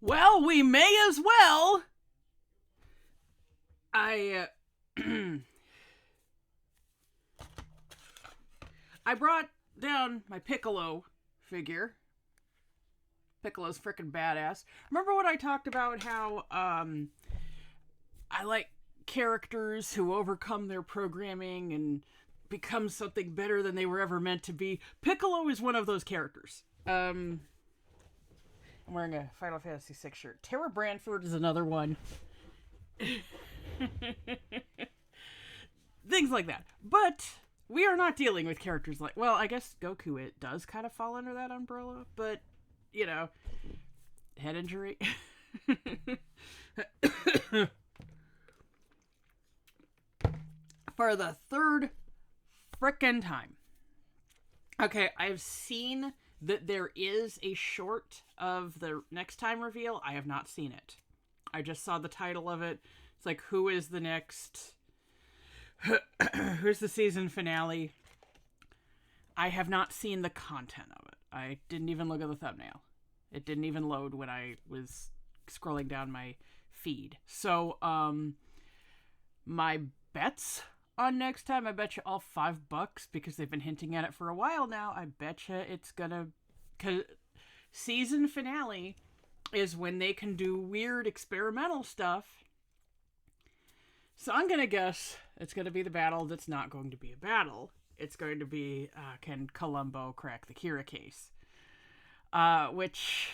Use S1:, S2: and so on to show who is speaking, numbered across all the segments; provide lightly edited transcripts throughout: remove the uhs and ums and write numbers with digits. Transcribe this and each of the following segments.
S1: Well, we may as well. I I brought down my Piccolo figure. Piccolo's freaking badass. Remember when I talked about how I like characters who overcome their programming and become something better than they were ever meant to be? Piccolo is one of those characters. I'm wearing a Final Fantasy VI shirt. Tara Brantford is another one. Things like that. But we are not dealing with characters like, well, I guess Goku, it does kind of fall under that umbrella, but, you know, head injury. For the third frickin' time. Okay, I've seen that there is a short of the next time reveal. I have not seen it. I just saw the title of it. It's like, who is the next... Who's the season finale? I have not seen the content of it. I didn't even look at the thumbnail. It didn't even load when I was scrolling down my feed. So, my bets on next time, I bet you all $5 because they've been hinting at it for a while now. I bet you it's gonna... Cause season finale is when they can do weird experimental stuff. So I'm gonna guess it's gonna be the battle that's not going to be a battle. It's going to be, can Columbo crack the Kira case? Which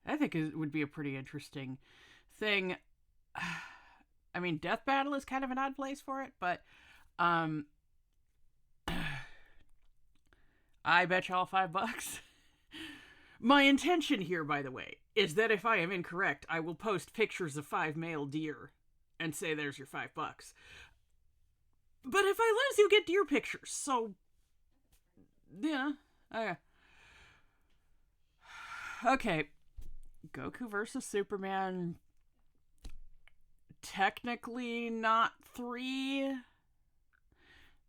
S1: I think would be a pretty interesting thing. I mean, Death Battle is kind of an odd place for it, but I bet you all $5. My intention here, by the way, is that if I am incorrect, I will post pictures of 5 male deer and say there's your $5. But if I lose, you get deer pictures, so yeah. Okay. Goku versus Superman. Technically not 3.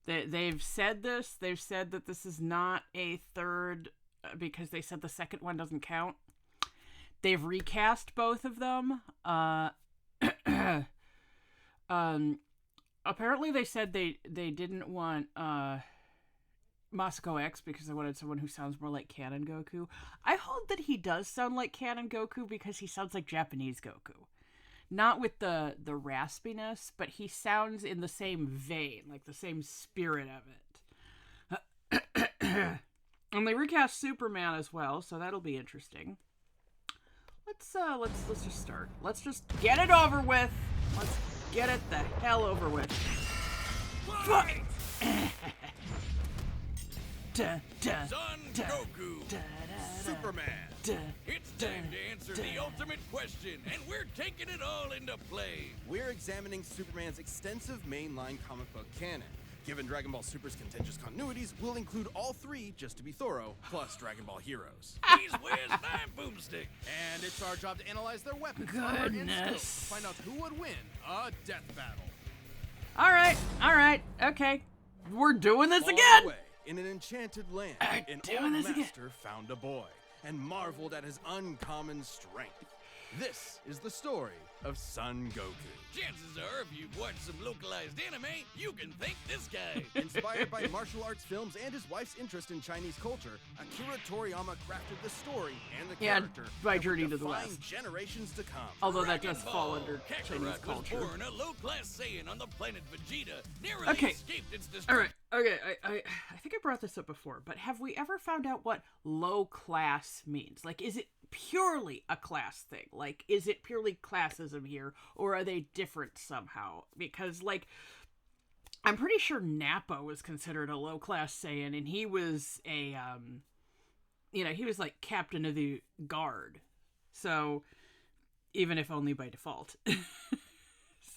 S1: They've said this. They've said that this is not a third because they said the second one doesn't count. They've recast both of them. Apparently they said they didn't want Masako X because they wanted someone who sounds more like Canon Goku. I hold that he does sound like Canon Goku because he sounds like Japanese Goku. Not with the raspiness, but he sounds in the same vein, like the same spirit of it. And they recast Superman as well, so that'll be interesting. Let's just start. Let's just get it over with. Let's get it the hell over with. Fight!
S2: Son Goku, Superman. It's time to answer the ultimate question, and we're taking it all into play.
S3: We're examining Superman's extensive mainline comic book canon. Given Dragon Ball Super's contentious continuities, we'll include all 3, just to be thorough, plus Dragon Ball Heroes.
S2: He's where's my boomstick?
S3: And it's our job to analyze their weapons, armor, and skills to
S1: Goodness.
S3: find out who would win a death battle.
S1: Alright, okay. We're doing this
S3: Far
S1: again!
S3: away, in an enchanted land, an
S1: doing
S3: old
S1: this again.
S3: master found a boy and marveled at his uncommon strength. This is the story of Son Goku.
S2: Chances are, if you've watched some localized anime, you can thank this guy.
S3: Inspired by martial arts films and his wife's interest in Chinese culture, Akira Toriyama crafted the story and the character
S1: by
S3: that would
S1: Journey to the
S3: define
S1: West.
S3: generations to come.
S1: Although that
S2: Dragon
S1: does
S2: Ball.
S1: fall under
S2: Kakarot
S1: Chinese culture.
S2: was born a low-class Saiyan on the planet Vegeta, narrowly
S1: Okay.
S2: escaped its destruction.
S1: Alright, okay, I think I brought this up before, but have we ever found out what low class means? Like, is it purely a class thing? Like, is it purely classism here, or are they different somehow? Because, like, I'm pretty sure Nappa was considered a low class Saiyan, and he was a, he was like captain of the guard. So, even if only by default.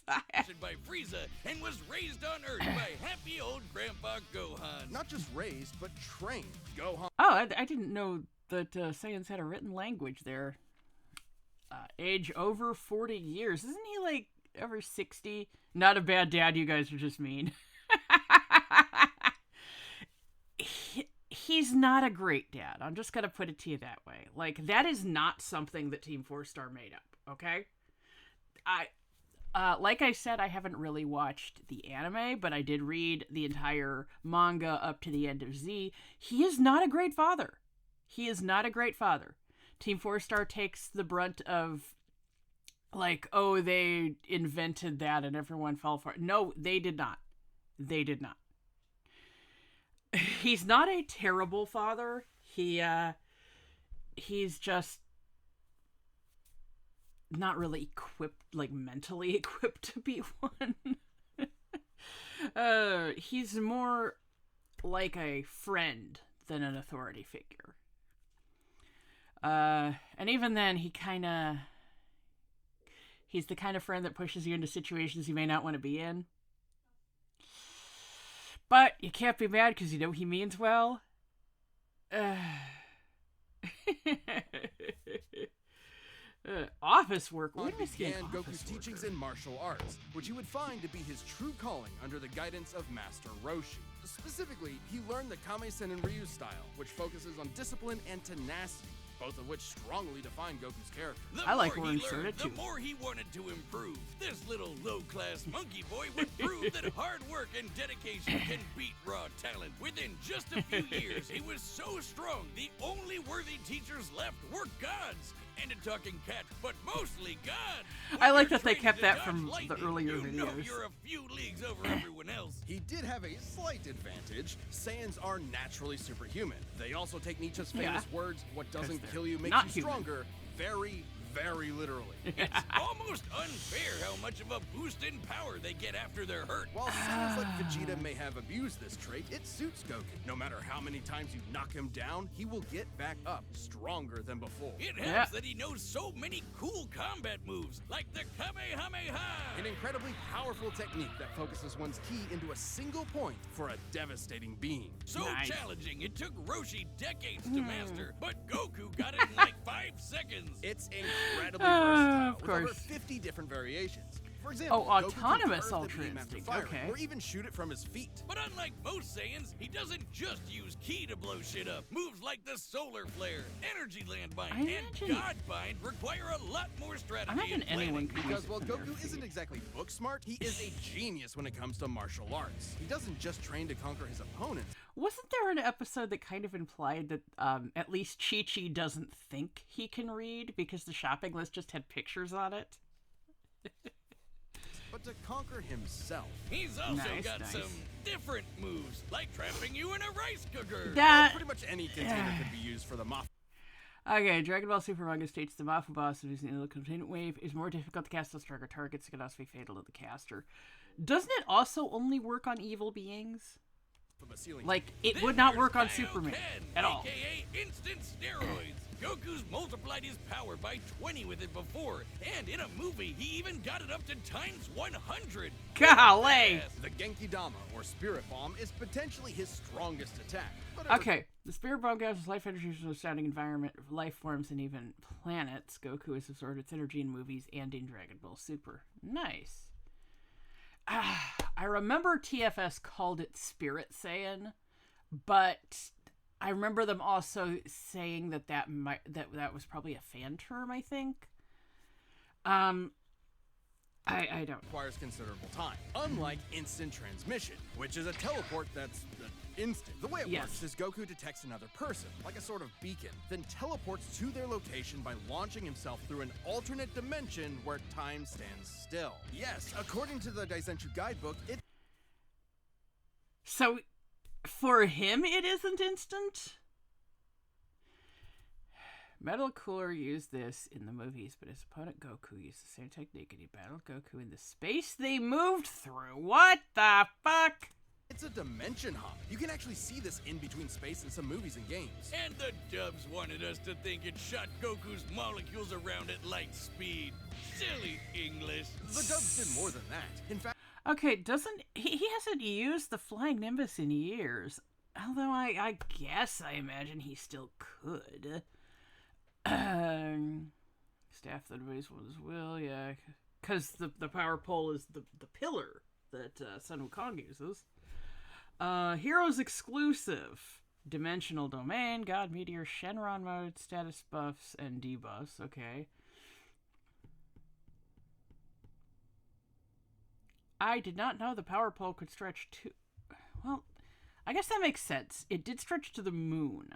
S2: By Frieza and was raised on Earth by happy old Grandpa Gohan.
S3: Not just raised, but trained. Gohan.
S1: Oh, I didn't know that Saiyans had a written language there. Age over 40 years. Isn't he like over 60? Not a bad dad, you guys are just mean. he's not a great dad. I'm just gonna put it to you that way. Like, that is not something that Team 4-Star made up, okay? Like I said, I haven't really watched the anime, but I did read the entire manga up to the end of Z. He is not a great father. He is not a great father. Team 4-Star takes the brunt of, like, oh, they invented that and everyone fell for it. No, they did not. They did not. He's not a terrible father. He's just not really equipped, like mentally equipped to be one. He's more like a friend than an authority figure. And even then, he's the kind of friend that pushes you into situations you may not want to be in. But you can't be mad because you know he means well. Office work.
S3: On began Goku's teachings in martial arts, which he would find to be his true calling under the guidance of Master Roshi. Specifically, he learned the Kame-sen and Ryu style, which focuses on discipline and tenacity, both of which strongly define Goku's character.
S1: I like where he learned,
S2: the more he wanted to improve. This little low-class monkey boy would prove that hard work and dedication can beat raw talent. Within just a few years, he was so strong, the only worthy teachers left were gods. And a talking cat, but mostly God.
S1: I like that they kept that from the earlier videos.
S2: Know you're a few leagues over everyone else.
S3: He did have a slight advantage. Saiyans are naturally superhuman. They also take Nietzsche's famous words, "What doesn't kill you makes you stronger," very, very literally.
S2: It's almost unfair how much of a boost in power they get after they're hurt.
S3: While Saiyans like Vegeta may have abused this trait, it suits Goku. No matter how many times you knock him down, he will get back up, stronger than before.
S2: It helps that he knows so many cool combat moves, like the Kamehameha!
S3: An incredibly powerful technique that focuses one's ki into a single point for a devastating beam.
S2: So challenging, it took Roshi decades to master, but Goku got it in like 5 seconds.
S3: It's incredibly versatile,
S1: of
S3: with
S1: course.
S3: over 50 different variations. For example,
S1: Oh,
S3: Goku
S1: autonomous
S3: can curve the beam
S1: ultra
S3: after
S1: instinct,
S3: firing,
S1: okay.
S3: or even shoot it from his feet.
S2: But unlike most Saiyans, he doesn't just use ki to blow shit up. Moves like the Solar Flare, Energy Landbind, and God Bind require a lot more strategy and planning.
S3: Because while Goku isn't exactly book smart, he is a genius when it comes to martial arts. He doesn't just train to conquer his opponents.
S1: Wasn't there an episode that kind of implied that at least Chi-Chi doesn't think he can read because the shopping list just had pictures on it?
S3: But to conquer himself.
S2: He's also got some different moves, like trapping you in a rice cooker.
S3: Pretty much any container could be used for the Mafu.
S1: Okay, Dragon Ball Super manga states the Mafu boss using the containment wave is more difficult to cast on stronger targets. It can also be fatal to the caster. Doesn't it also only work on evil beings? Like, it would not work on Superman at all.
S2: AKA instant steroids. Goku's multiplied his power by 20 with it before, and in a movie, he even got it up to times 100.
S1: Golly!
S3: The Genki Dama, or Spirit Bomb, is potentially his strongest attack.
S1: Okay, the Spirit Bomb gives life energy from the surrounding environment, life forms, and even planets. Goku has absorbed its energy in movies and in Dragon Ball Super. Nice. I remember TFS called it Spirit Saiyan, but I remember them also saying that was probably a fan term, I think. I don't.
S3: Requires considerable time, unlike instant transmission, which is a teleport that's instant. The way it works is Goku detects another person, like a sort of beacon, then teleports to their location by launching himself through an alternate dimension where time stands still. Yes, according to the Daizenshuu guidebook, it...
S1: So, for him, it isn't instant? Metal Cooler used this in the movies, but his opponent Goku used the same technique and he battled Goku in the space they moved through. What the fuck?
S3: It's a dimension hop. You can actually see this in between space in some movies and games.
S2: And the dubs wanted us to think it shot Goku's molecules around at light speed. Silly English.
S3: The dubs did more than that. In fact...
S1: Okay, he hasn't used the Flying Nimbus in years. Although I guess I imagine he still could. Staff that obeys one's will, yeah. Because the power pole is the pillar that Sun Wukong uses. Heroes exclusive. Dimensional Domain, God Meteor, Shenron mode, status buffs, and debuffs. Okay. I did not know the power pole could stretch to... Well, I guess that makes sense. It did stretch to the moon.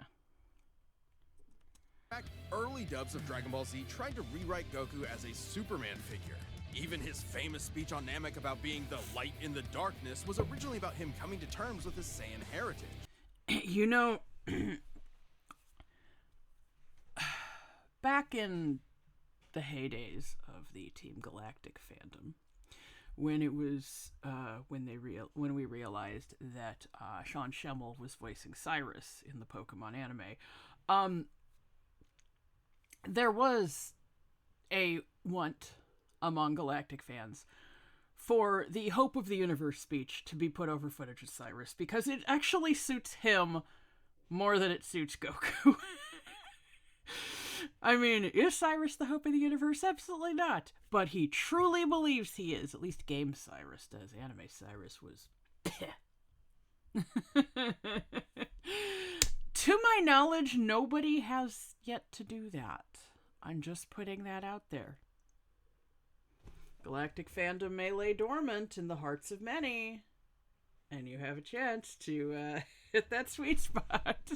S3: Early dubs of Dragon Ball Z tried to rewrite Goku as a Superman figure. Even his famous speech on Namek about being the light in the darkness was originally about him coming to terms with his Saiyan heritage.
S1: You know, back in the heydays of the Team Galactic fandom, when it was when we realized that Sean Schemmel was voicing Cyrus in the Pokemon anime, there was a want among Galactic fans for the Hope of the Universe speech to be put over footage of Cyrus, because it actually suits him more than it suits Goku. I mean, is Cyrus the Hope of the Universe? Absolutely not. But he truly believes he is. At least Game Cyrus does. Anime Cyrus was... To my knowledge, nobody has yet to do that. I'm just putting that out there. Galactic fandom may lay dormant in the hearts of many, and you have a chance to hit that sweet spot.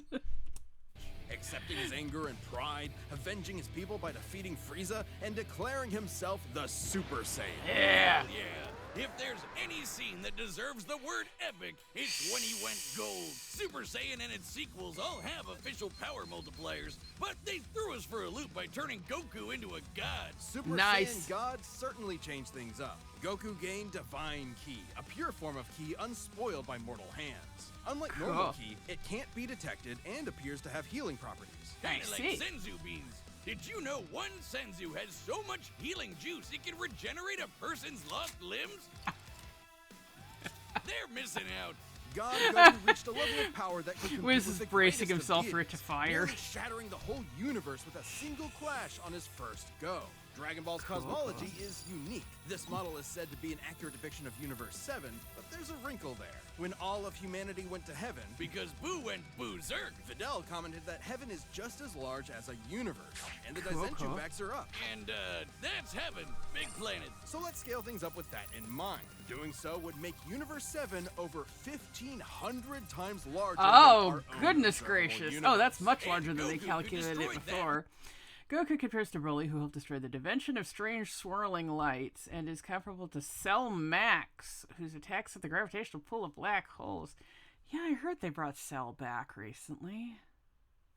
S3: Accepting his anger and pride, avenging his people by defeating Frieza, and declaring himself the Super Saiyan.
S1: Yeah!
S2: Yeah. If there's any scene that deserves the word epic, it's when he went gold. Super Saiyan and its sequels all have official power multipliers, but they threw us for a loop by turning Goku into a god.
S3: Super
S1: Nice.
S3: Saiyan God certainly changed things up. Goku gained Divine Ki, a pure form of Ki unspoiled by mortal hands. Unlike normal
S1: Cool.
S3: Ki, it can't be detected and appears to have healing properties.
S2: Kinda like
S1: see.
S2: Senzu beans. Did you know one Senzu has so much healing juice it can regenerate a person's lost limbs? They're missing out.
S3: God Goku reached a level of power that could compete
S1: Wiz
S3: with
S1: is
S3: the
S1: bracing
S3: greatest
S1: himself
S3: of
S1: for it to
S3: deities,
S1: fire.
S3: nearly shattering the whole universe with a single clash on his first go. Dragon Ball's cosmology is unique. This model is said to be an accurate depiction of Universe 7, but there's a wrinkle there. When all of humanity went to heaven,
S2: Because Boo went berserk.
S3: Videl commented that heaven is just as large as a universe, and the
S1: Cool,
S3: Daizenshuu
S1: cool.
S2: backs
S3: are up.
S2: And, that's heaven. Big planet.
S3: So let's scale things up with that in mind. Doing so would make Universe 7 over 1,500 times larger than
S1: Oh,
S3: our own
S1: goodness
S3: observable
S1: gracious.
S3: universe.
S1: Oh, that's much
S2: And
S1: larger than they
S2: Goku could
S1: calculated it
S2: destroy that.
S1: before. Goku compares to Broly, who helped destroy the dimension of strange swirling lights, and is comparable to Cell Max, whose attacks at the gravitational pull of black holes. Yeah, I heard they brought Cell back recently.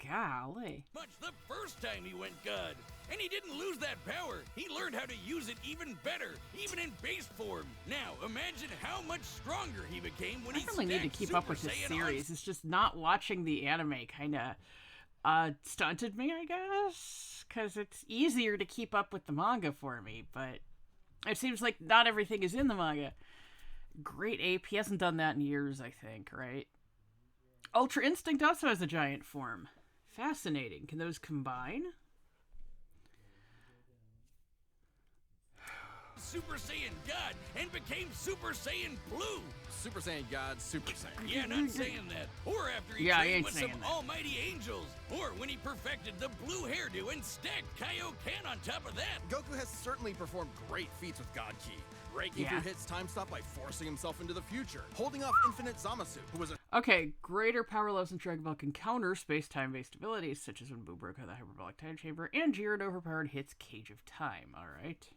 S1: Golly.
S2: Much the first time he went god. And he didn't lose that power. He learned how to use it even better, even in base form. Now, imagine how much stronger he became when
S1: I
S2: he
S1: really need to
S2: stacked
S1: keep
S2: Super
S1: up with this
S2: Saiyan
S1: series. It's just not watching the anime kind of stunted me, I guess, because it's easier to keep up with the manga for me, but it seems like not everything is in the manga. Great Ape, he hasn't done that in years, I think, right? Ultra Instinct also has a giant form. Fascinating. Can those combine?
S2: Super Saiyan God and became Super Saiyan Blue.
S3: Super Saiyan God, Super Saiyan.
S2: Yeah, not saying that. Or after he
S1: Yeah, I
S2: trained
S1: ain't
S2: with
S1: saying
S2: some
S1: that.
S2: almighty angels. Or when he perfected the blue hairdo and stacked Kaioken on top of that.
S3: Goku has certainly performed great feats with God Ki, breaking
S1: Yeah.
S3: through Hit's time stop by forcing himself into the future, holding off Infinite Zamasu, who was a
S1: Okay, greater power levels in Dragon Ball can counter space-time-based abilities, such as when Boo broke out of the hyperbolic time chamber, and Jiren overpowered Hit's Cage of Time, alright?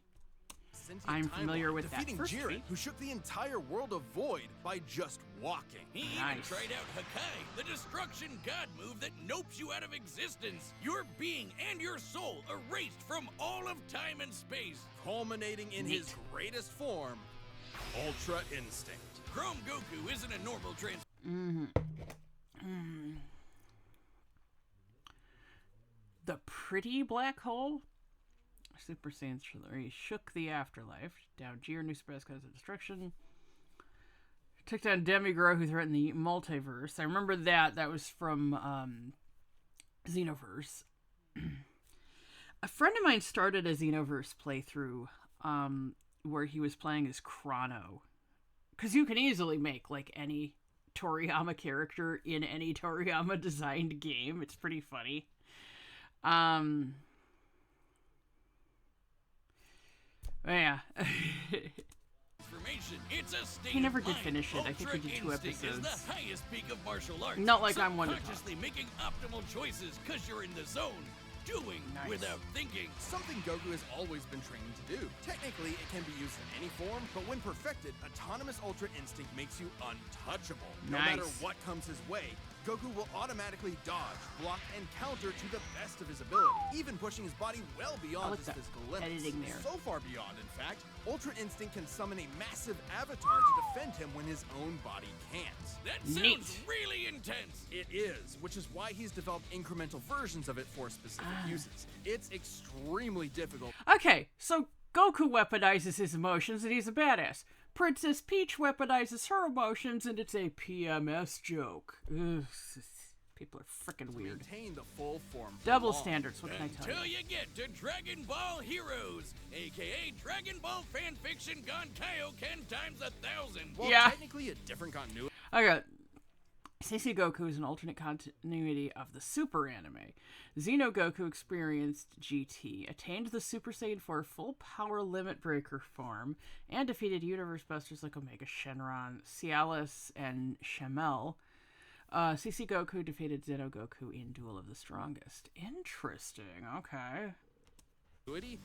S3: sentient
S1: I'm
S3: Time
S1: familiar
S3: Lord,
S1: with that
S3: defeating
S1: first
S3: Jiren,
S1: feat.
S3: who shook the entire world of Void by just walking.
S2: He even
S1: Nice.
S2: tried out Hakai, the destruction god move that nopes you out of existence. Your being and your soul erased from all of time and space.
S3: Culminating in his greatest form, Ultra Instinct.
S2: Chrome Goku isn't a normal trans.
S1: The pretty black hole? Super Saiyan 3 shook the afterlife, down Jiren, who spreads cause of destruction. Took down Demigro, who threatened the multiverse. I remember that. That was from Xenoverse. A friend of mine started a Xenoverse playthrough where he was playing as Chrono. Because you can easily make, like, any Toriyama character in any Toriyama designed game. It's pretty funny. Yeah.
S2: It's a state
S1: He never
S2: of
S1: did
S2: mind.
S1: finish it. I think we
S2: Ultra
S1: did 2
S2: instinct
S1: episodes.
S2: Is the highest peak of martial arts.
S1: Not like I'm one to talk.
S2: Subconsciously making optimal choices because you're in the zone. Doing without thinking.
S3: Something Goku has always been trained to do. Technically, it can be used in any form, but when perfected, autonomous Ultra Instinct makes you untouchable. No matter what comes his way, Goku will automatically dodge, block, and counter to the best of his ability, even pushing his body well beyond his physical limits.
S1: Editing there.
S3: So far beyond, in fact, Ultra Instinct can summon a massive avatar to defend him when his own body can't.
S2: That sounds really intense.
S3: It is, which is why he's developed incremental versions of it for specific uses. It's extremely difficult.
S1: Okay, so Goku weaponizes his emotions and he's a badass. Princess Peach weaponizes her emotions and it's a PMS joke. Ugh, people are freaking weird.
S3: Maintain the full form.
S1: Double standards, what can I tell you?
S2: Until you get to Dragon Ball Heroes, aka Dragon Ball fanfiction gone Kaioken times 1,000.
S3: Well, technically a different continuity.
S1: Okay. CC Goku is an alternate continuity of the Super anime. Xeno Goku experienced GT, attained the Super Saiyan 4 full power limit breaker form, and defeated universe busters like Omega Shenron, Cialis, and Shamel. CC Goku defeated Xeno Goku in Duel of the Strongest. Interesting, okay.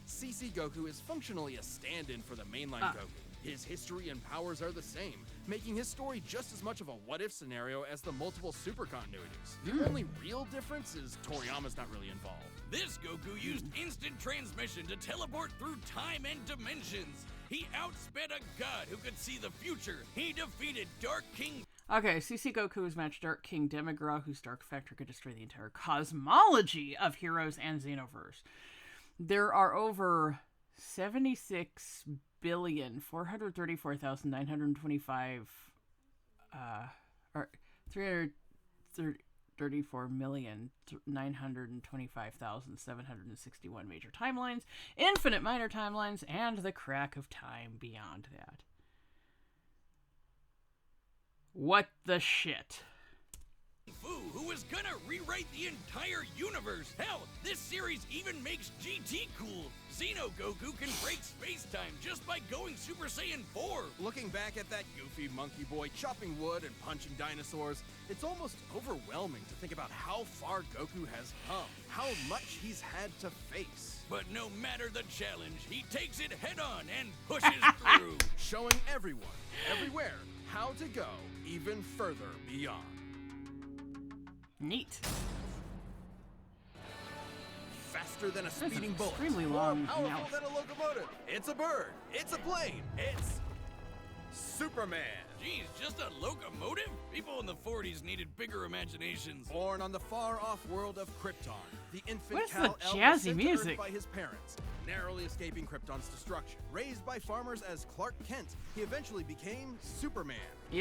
S3: CC Goku is functionally a stand-in for the mainline Goku. His history and powers are the same, making his story just as much of a what-if scenario as the multiple super continuities. The only real difference is Toriyama's not really involved.
S2: This Goku used instant transmission to teleport through time and dimensions. He outsped a god who could see the future. He defeated Dark King.
S1: Okay, CC Goku has matched Dark King Demigra, whose Dark Factor could destroy the entire cosmology of Heroes and Xenoverse. There are over 76,434,925 or 334,925,761 major timelines, infinite minor timelines, and the crack of time beyond that. What the shit?
S2: Fu, who was gonna rewrite the entire universe. Hell, this series even makes GT cool. Xeno Goku can break space-time just by going Super Saiyan 4.
S3: Looking back at that goofy monkey boy chopping wood and punching dinosaurs, it's almost overwhelming to think about how far Goku has come, how much he's had to face.
S2: But no matter the challenge, he takes it head-on and pushes through.
S3: Showing everyone, everywhere, how to go even further beyond.
S1: Neat.
S3: Faster than a speeding bullet.
S1: Extremely
S3: More
S1: long
S3: powerful
S1: mouth.
S3: than a locomotive. It's a bird. It's a plane. It's Superman.
S2: Geez, just a locomotive? People in the 40s needed bigger imaginations.
S3: Born on the far-off world of Krypton, the infant
S1: What's the
S3: Kal-El was
S1: jazzy
S3: sent to
S1: music?
S3: Earth by his parents, narrowly escaping Krypton's destruction. Raised by farmers as Clark Kent, he eventually became Superman,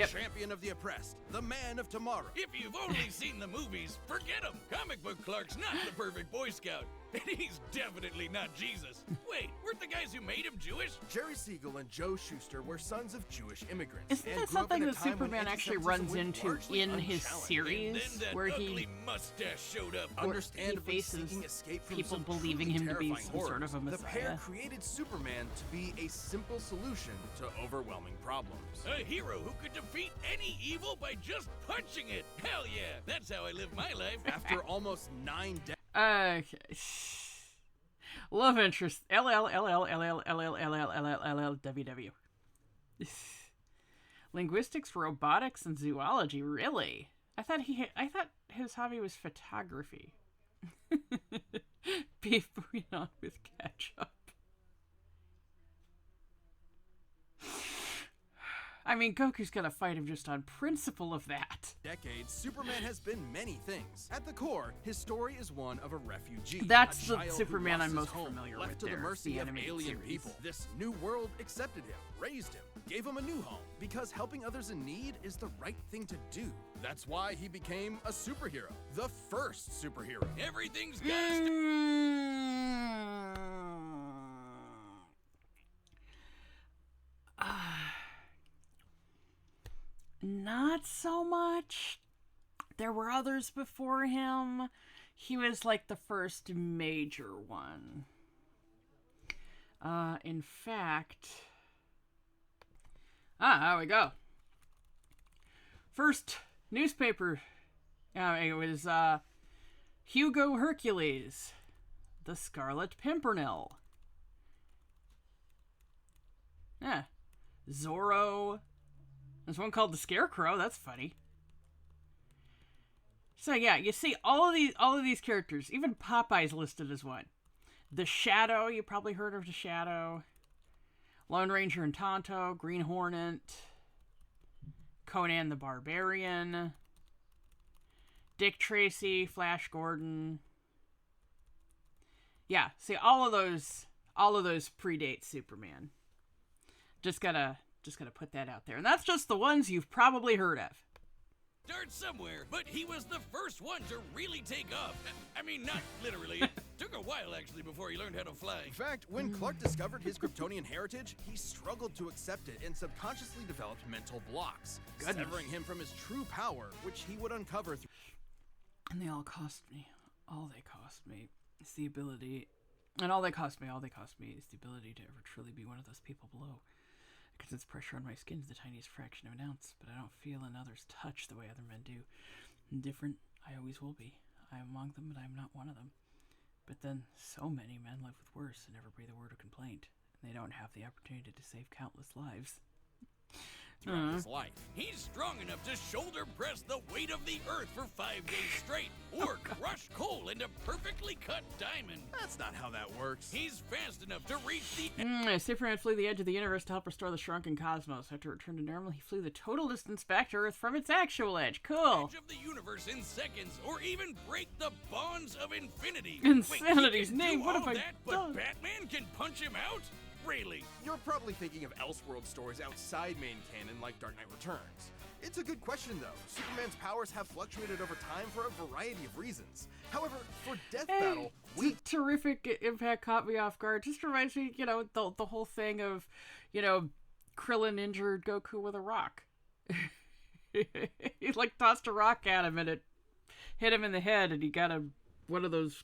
S3: champion of the oppressed, the man of tomorrow.
S2: If you've only seen the movies, forget him. Comic book Clark's not the perfect Boy Scout, and he's definitely not Jesus. Wait, weren't the guys who made him Jewish?
S3: Jerry Siegel and Joe Shuster were sons of Jewish immigrants.
S1: Isn't
S3: and
S1: that
S3: grew up
S1: something
S3: in a
S1: that
S3: time when
S1: Superman actually
S3: antisemitism
S1: runs
S3: went
S1: into
S3: largely
S1: in his
S3: unchallenged.
S1: series,
S2: And then that
S1: where
S2: ugly
S1: he
S2: mustache showed up.
S1: he
S3: Understandably
S1: faces
S3: seeking escape from
S1: people
S3: some
S1: believing
S3: truly
S1: him to be
S3: terrifying
S1: some sort of a
S3: horrors, the pair
S1: messiah?
S3: created Superman to be a simple solution to overwhelming problems.
S2: A hero who could defeat any evil by just punching it. Hell yeah, that's how I live my life.
S3: After almost 9 decades.
S1: Okay. Love interest. LLLLLLLLLLLLLLW. Linguistics, robotics, and zoology. Really? I thought his hobby was photography. Beef bouillon with ketchup. I mean, Goku's gonna fight him just on principle of that.
S3: Decades, Superman has been many things. At the core, his story is one of a refugee.
S1: That's
S3: a
S1: the
S3: child who
S1: Superman
S3: lost
S1: I'm
S3: his
S1: most
S3: home,
S1: familiar
S3: left
S1: with
S3: to the
S1: there,
S3: mercy
S1: the
S3: of
S1: animated
S3: alien
S1: series.
S3: people. This new world accepted him, raised him, gave him a new home, because helping others in need is the right thing to do. That's why he became a superhero, the first superhero.
S2: Everything's got
S1: Not not so much. There were others before him. He was like the first major one. In fact... here we go. First newspaper... it was Hugo Hercules, the Scarlet Pimpernel. Yeah. Zorro. There's one called the Scarecrow. That's funny. So yeah, you see all of these characters. Even Popeye's listed as one. The Shadow. You probably heard of the Shadow. Lone Ranger and Tonto. Green Hornet. Conan the Barbarian. Dick Tracy. Flash Gordon. Yeah. See, all of those predate Superman. Just gotta put that out there. And that's just the ones you've probably heard of.
S2: Start somewhere, but he was the first one to really take off. I mean, not literally. It took a while, actually, before he learned how to fly.
S3: In fact, when Clark discovered his Kryptonian heritage, he struggled to accept it and subconsciously developed mental blocks, severing him from his true power, which he would uncover through...
S1: And they all cost me. All they cost me is the ability... And all they cost me is the ability to ever truly be one of those people below. Because its pressure on my skin is the tiniest fraction of an ounce, but I don't feel another's touch the way other men do. Indifferent, I always will be. I am among them, but I am not one of them. But then, so many men live with worse and never breathe a word of complaint, and they don't have the opportunity to save countless lives.
S3: Throughout his life.
S2: He's strong enough to shoulder press the weight of the earth for 5 days straight, or crush coal into perfectly cut diamond.
S3: That's not how that works.
S2: He's fast enough to reach the
S1: Superman flew the edge of the universe to help restore the shrunken cosmos. After it returned to normal, he flew the total distance back to Earth from its actual edge. Cool.
S2: edge of the universe in seconds, or even break the bonds of infinity.
S1: Insanity's
S2: Wait,
S1: name. What have I
S2: that,
S1: done?
S2: But Batman can punch him out? Really?
S3: You're probably thinking of Elseworld stories outside main canon like Dark Knight Returns. It's a good question, though. Superman's powers have fluctuated over time for a variety of reasons. However, for Death Battle,
S1: Terrific Impact caught me off guard. Just reminds me, the whole thing of, Krillin injured Goku with a rock. He, tossed a rock at him, and it hit him in the head, and he got one of those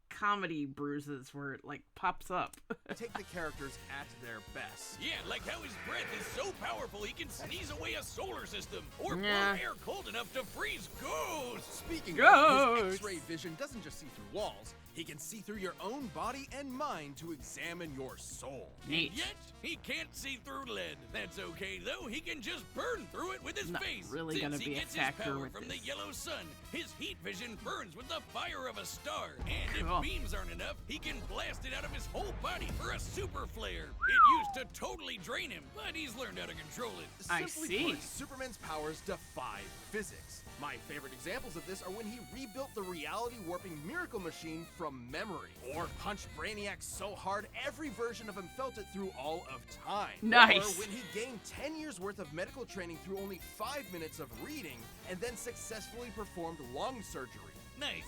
S1: comedy bruises where it pops up.
S3: take the characters at their best.
S2: Yeah, like how his breath is so powerful he can sneeze away a solar system, or blow
S1: Yeah.
S2: air cold enough to freeze ghosts.
S3: Speaking of,
S1: Ghosts!
S3: his X-ray vision doesn't just see through walls. He can see through your own body and mind to examine your soul.
S1: Neat.
S2: Yet, he can't see through lead. That's okay, though. He can just burn through it with his
S1: Not
S2: face.
S1: really
S2: Since
S1: gonna
S2: he
S1: be a
S2: gets
S1: factor
S2: his power
S1: with
S2: from
S1: this.
S2: the yellow sun, his heat vision burns with the fire of a star. And
S1: Cool.
S2: if beams aren't enough, he can blast it out of his whole body for a super flare. It used to totally drain him, but he's learned how to control it.
S1: I
S3: Simply
S1: see.
S3: put, Superman's powers defy physics. My favorite examples of this are when he rebuilt the reality warping miracle machine from memory, or punched Brainiac so hard every version of him felt it through all of time.
S1: Nice.
S3: Or when he gained 10 years worth of medical training through only 5 minutes of reading, and then successfully performed lung surgery.
S2: Nice.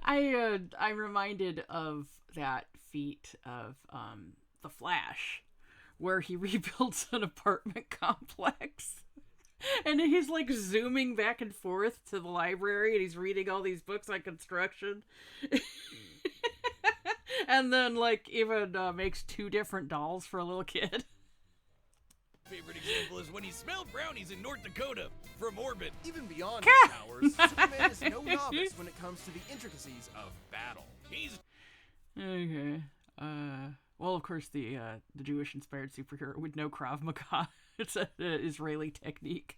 S1: I'm reminded of that feat of the Flash, where he rebuilds an apartment complex. And he's zooming back and forth to the library, and he's reading all these books on construction. And then even makes 2 different dolls for a little kid.
S2: Favorite example is when he smelled brownies in North Dakota from orbit.
S3: Even beyond his powers, Superman is no novice when it comes to the intricacies of battle.
S2: He's
S1: Okay. Well, of course, the Jewish-inspired superhero would know Krav Maga. It's an Israeli technique.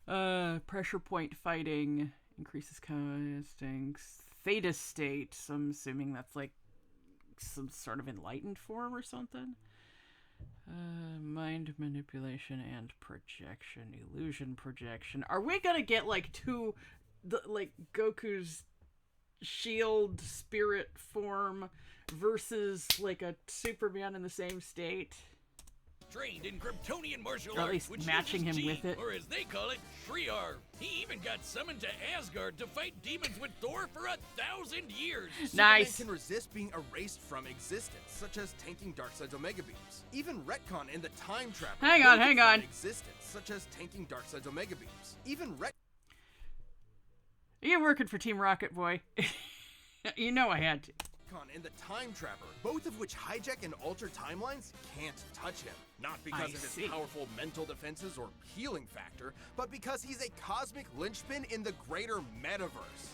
S1: Pressure point fighting increases instincts. Theta state. So I'm assuming that's some sort of enlightened form or something. Mind manipulation and projection. Illusion projection. Are we gonna get Goku's shield spirit form versus a Superman in the same state?
S2: trained in Kryptonian martial
S1: or at
S2: arts,
S1: least
S2: which
S1: matching him
S2: uses
S1: with
S2: chi,
S1: it.
S2: or as they call it, Shriar. He even got summoned to Asgard to fight demons with Thor for 1,000 years.
S1: Nice.
S3: Superman can resist being erased from existence, such as tanking Darkseid's Omega Beams. Even retcon in the Time Trapper.
S1: Hang on.
S3: From existence, such as tanking Darkseid's Omega Beams. Even
S1: Are you working for Team Rocket, boy? You know I had to.
S3: and the Time Trapper, both of which hijack and alter timelines, can't touch him. Not because of his powerful mental defenses or healing factor, but because he's a cosmic linchpin in the greater metaverse.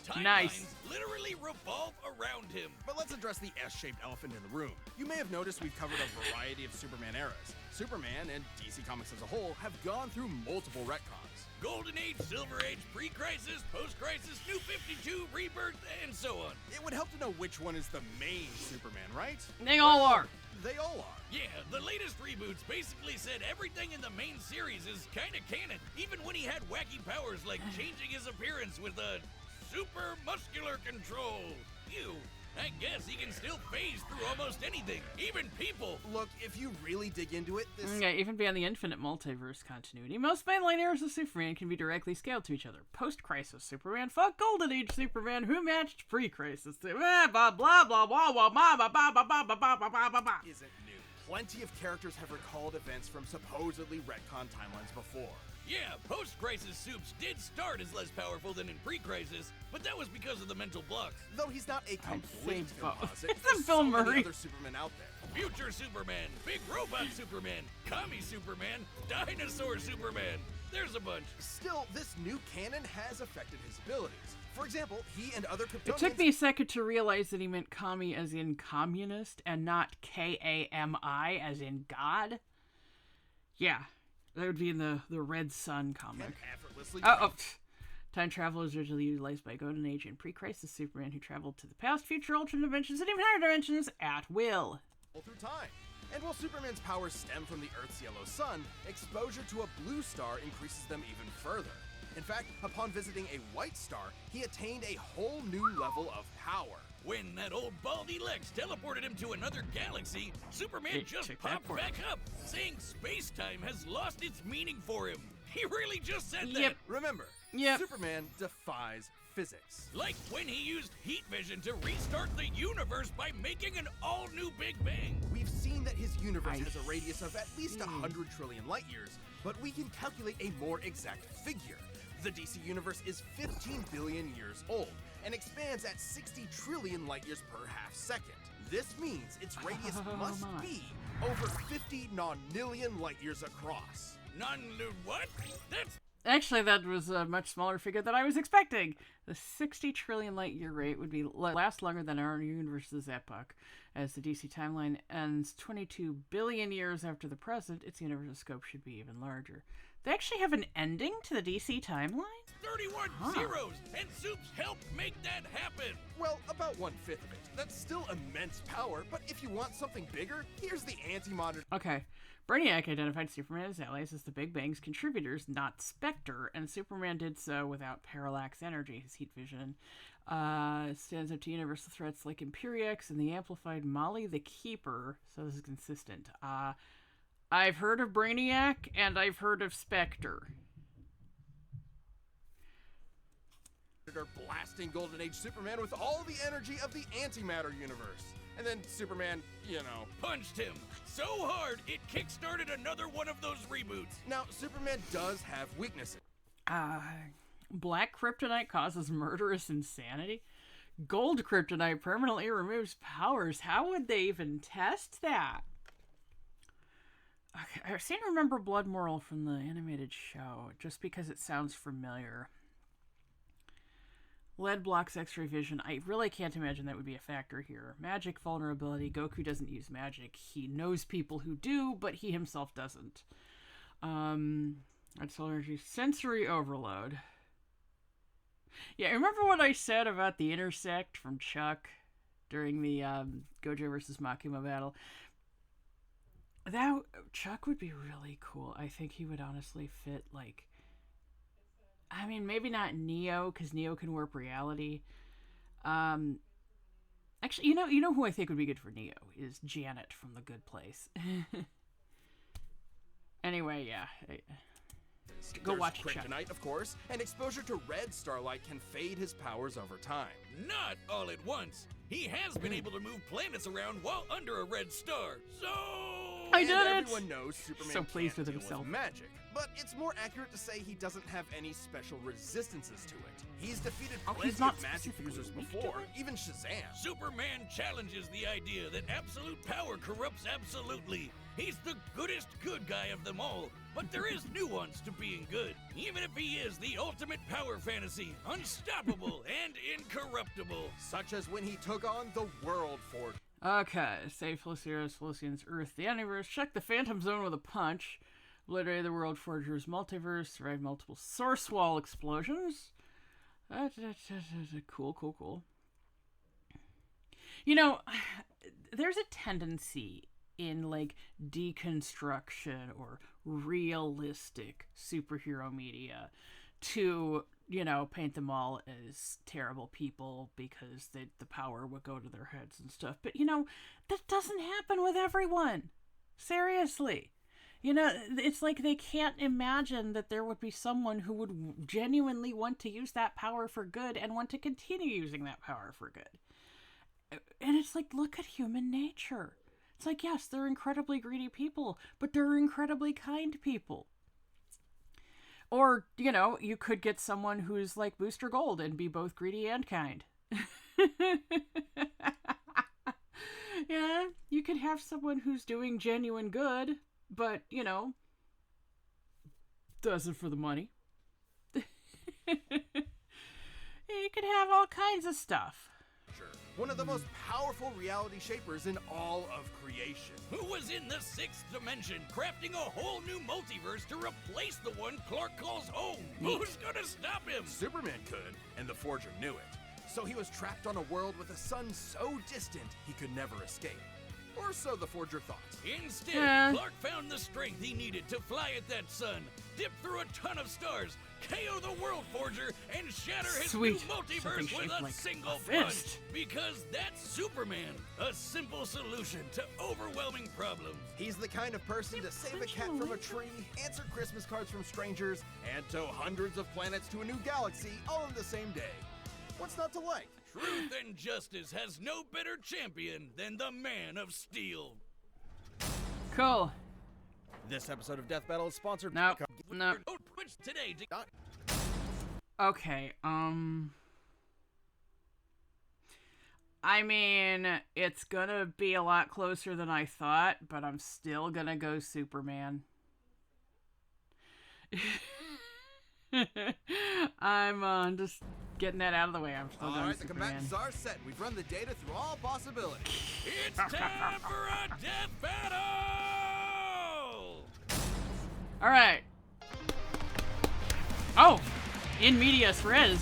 S2: Timelines literally revolve around him.
S3: But let's address the S-shaped elephant in the room. You may have noticed we've covered a variety of Superman eras. Superman, and DC Comics as a whole, have gone through multiple retcons.
S2: Golden Age, Silver Age, Pre-Crisis, Post-Crisis, New 52, Rebirth, and so on.
S3: It would help to know which one is the main Superman, right?
S1: They all are.
S3: They all are.
S2: Yeah, the latest reboots basically said everything in the main series is kinda canon, even when he had wacky powers like changing his appearance with a super muscular control. Ew. I guess he can still phase through almost anything, even people.
S3: Look, if you really dig into it, this...
S1: Yeah, even beyond the infinite multiverse continuity, most mainline eras of Superman can be directly scaled to each other. Post-Crisis Superman fuck Golden Age Superman, who matched pre-Crisis. Blah, blah, blah, blah, blah, blah, blah, blah, blah, blah, blah, blah, blah, blah, blah.
S3: Isn't new. Plenty of characters have recalled events from supposedly retcon timelines before.
S2: Yeah, post-crisis Supes did start as less powerful than in pre-crisis, but that was because of the mental blocks.
S3: Though he's not a complete composite,
S1: It's a Bill Murray.
S3: other Supermen out there.
S2: Future Superman, Big Robot Superman, Commie Superman, Dinosaur Superman. There's a bunch.
S3: Still, this new canon has affected his abilities. For example, he and other Kryptonians...
S1: It took me a second to realize that he meant commie as in communist and not Kami as in God. Yeah. That would be in the Red Sun comic. Time travel is originally utilized by Golden Age and pre-crisis Superman, who traveled to the past, future, alternate dimensions, and even higher dimensions at will.
S3: Through time. And while Superman's powers stem from the Earth's yellow sun, exposure to a blue star increases them even further. In fact, upon visiting a white star, he attained a whole new level of power.
S2: When that old baldy Lex teleported him to another galaxy, Superman just popped back up, saying space-time has lost its meaning for him. He really just said that.
S3: Remember, Superman defies physics.
S2: Like when he used heat vision to restart the universe by making an all-new Big Bang.
S3: We've seen that his universe has a radius of at least 100 trillion light years, but we can calculate a more exact figure. The DC universe is 15 billion years old and expands at 60 trillion light years per half second. This means its radius must be over 50 nonillion light years across.
S2: What? That's...
S1: Actually, that was a much smaller figure than I was expecting. The 60 trillion light year rate would be last longer than our universe's epoch. As the DC timeline ends 22 billion years after the present, its universal scope should be even larger. They actually have an ending to the DC timeline?
S2: 31 zeros, and Supes helped make that happen.
S3: Well, about 1/5 of it. That's still immense power, but if you want something bigger, here's the anti-modern...
S1: Okay. Brainiac identified Superman and his allies as the Big Bang's contributors, not Spectre, and Superman did so without parallax energy. His heat vision stands up to universal threats like Imperiex and the amplified Molly the Keeper, so this is consistent. I've heard of Brainiac, and I've heard of Spectre.
S3: Are blasting Golden Age Superman with all the energy of the antimatter universe. And then Superman,
S2: punched him so hard it kickstarted another one of those reboots.
S3: Now, Superman does have weaknesses.
S1: Black kryptonite causes murderous insanity. Gold kryptonite permanently removes powers. How would they even test that? Okay, I seem to remember Blood Moral from the animated show, just because it sounds familiar. Lead blocks X-ray vision. I really can't imagine that would be a factor here. Magic vulnerability. Goku doesn't use magic. He knows people who do, but he himself doesn't. That's energy. Sensory overload. Yeah, remember what I said about the intersect from Chuck during the Gojo versus Makima battle? That Chuck would be really cool. I think he would honestly fit, like... I mean, maybe not Neo, because Neo can warp reality. Actually, you know who I think would be good for Neo is Janet from The Good Place. Anyway, yeah. Go
S3: There's
S1: watch it, Chuck.
S3: kryptonite, of course, and exposure to red starlight can fade his powers over time.
S2: Not all at once. He has been able to move planets around while under a red star. So
S1: I did it!
S3: Everyone knows Superman
S1: So pleased
S3: can't
S1: with
S3: deal
S1: himself.
S3: magic, but it's more accurate to say he doesn't have any special resistances to it. He's defeated
S1: Oh,
S3: plenty
S1: he's not
S3: of magic
S1: specifically
S3: users
S1: weak to
S3: before,
S1: it?
S3: even Shazam.
S2: Superman challenges the idea that absolute power corrupts absolutely. He's the goodest good guy of them all, but there is nuance to being good, even if he is the ultimate power fantasy, unstoppable and incorruptible.
S3: Such as when he took on the World Force.
S1: Okay, save Felician's Earth, the universe, check the Phantom Zone with a punch, obliterate the World Forger's multiverse, survive multiple source wall explosions. Cool. You know, there's a tendency in, like, deconstruction or realistic superhero media to, you know, paint them all as terrible people because the power would go to their heads and stuff. But, you know, that doesn't happen with everyone. Seriously. You know, it's like they can't imagine that there would be someone who would genuinely want to use that power for good and want to continue using that power for good. And it's like, look at human nature. It's like, yes, they're incredibly greedy people, but they're incredibly kind people. Or, you know, you could get someone who's like Booster Gold and be both greedy and kind. Yeah, you could have someone who's doing genuine good, but, you know, does it for the money. You could have all kinds of stuff.
S3: One of the most powerful reality shapers in all of creation.
S2: Who was in the sixth dimension, crafting a whole new multiverse to replace the one Clark calls home?
S1: Neat.
S2: Who's gonna stop him?
S3: Superman could, and the Forger knew it. So he was trapped on a world with a sun so distant he could never escape. Or so the Forger thought.
S2: Instead, Clark found the strength he needed to fly at that sun, dip through a ton of stars, KO the World Forger, and shatter his new multiverse with a single punch. Because that's Superman, a simple solution to overwhelming problems.
S3: He's the kind of person to save a cat from a tree, answer Christmas cards from strangers, and tow hundreds of planets to a new galaxy all in the same day. What's not to like?
S2: Truth and justice has no better champion than the Man of Steel.
S1: Cool.
S3: This episode of Death Battle is sponsored
S1: No.
S2: Twitch today to
S1: Okay, I mean, it's gonna be a lot closer than I thought, but I'm still gonna go Superman. I'm just getting that out of the way. I'm still going
S3: Alright, the
S1: Superman.
S3: combatants are set. We've run the data through all possibilities.
S2: It's time for a death battle!
S1: Alright. Oh! In medias res.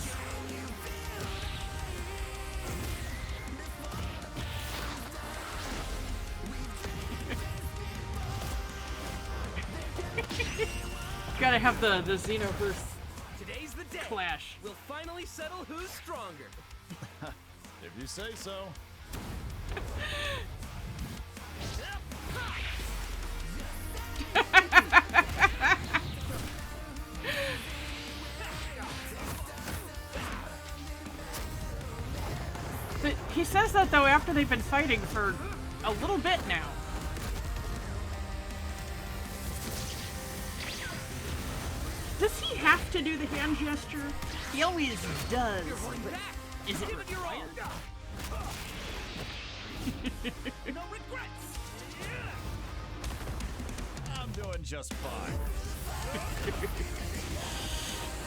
S1: Gotta have the Xenoverse
S4: Today's the day.
S1: clash.
S4: We'll finally settle who's stronger.
S5: If you say so.
S1: But he says that, though, after they've been fighting for a little bit now. Does he have to do the hand gesture? He always does. But is it required?
S4: No regrets.
S5: I'm doing just fine.